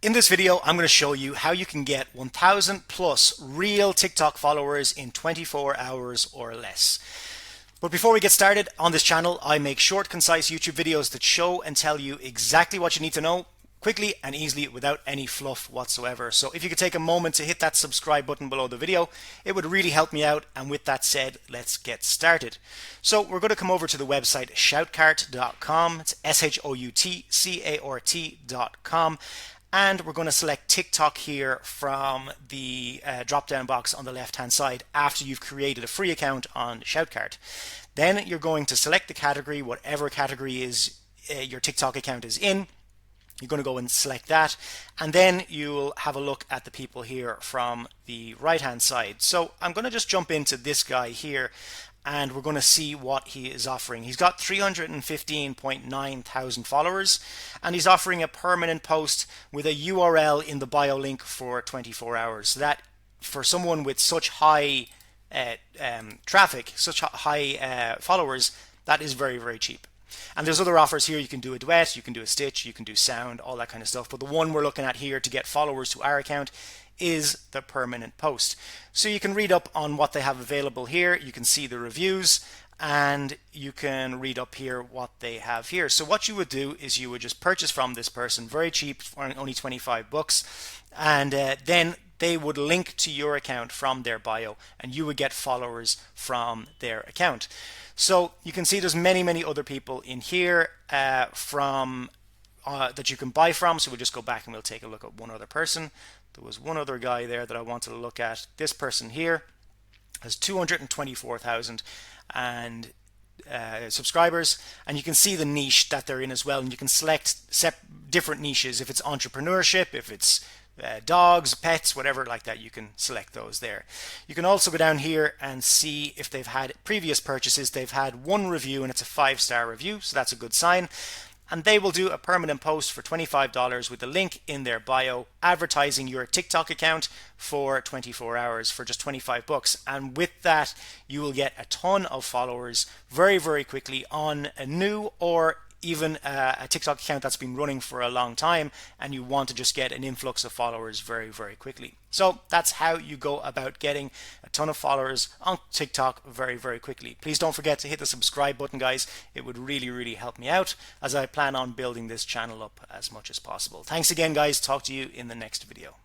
In this video, I'm going to show you how you can get 1,000 plus real TikTok followers in 24 hours or less. But before we get started, on this channel, I make short, concise YouTube videos that show and tell you exactly what you need to know quickly and easily without any fluff whatsoever. So if you could take a moment to hit that subscribe button below the video, it would really help me out. And with that said, let's get started. So we're going to come over to the website shoutcart.com. It's shoutcart.com. And we're going to select TikTok here from the drop-down box on the left-hand side after you've created a free account on Shoutcart. Then you're going to select the category, whatever category is your TikTok account is in. You're going to go and select that, and then you'll have a look at the people here from the right-hand side. So I'm going to just jump into this guy here, and we're going to see what he is offering. He's got 315.9 thousand followers, and he's offering a permanent post with a URL in the bio link for 24 hours. So that, for someone with such high traffic, such high followers, that is very, very cheap. And there's other offers here. You can do a duet, you can do a stitch, you can do sound, all that kind of stuff. But the one we're looking at here to get followers to our account is the permanent post. So you can read up on what they have available here. You can see the reviews, and you can read up here what they have here. So what you would do is you would just purchase from this person, very cheap, for only 25 bucks, and then they would link to your account from their bio, and you would get followers from their account. So you can see there's many other people in here that you can buy from. So we'll just go back and we'll take a look at one other person. There was one other guy there that I wanted to look at. This person here has 224,000 and subscribers, and you can see the niche that they're in as well, and you can select different niches. If it's entrepreneurship, if it's dogs, pets, whatever like that, you can select those there. You can also go down here and see if they've had previous purchases. They've had one review, and it's a 5-star review, so that's a good sign. And they will do a permanent post for $25 with a link in their bio advertising your TikTok account for 24 hours for just 25 bucks. And with that, you will get a ton of followers very quickly on a new or even a TikTok account that's been running for a long time, and you want to just get an influx of followers very quickly. So that's how you go about getting a ton of followers on TikTok very quickly. Please don't forget to hit the subscribe button, guys. It would really help me out as I plan on building this channel up as much as possible. Thanks again, guys. Talk to you in the next video.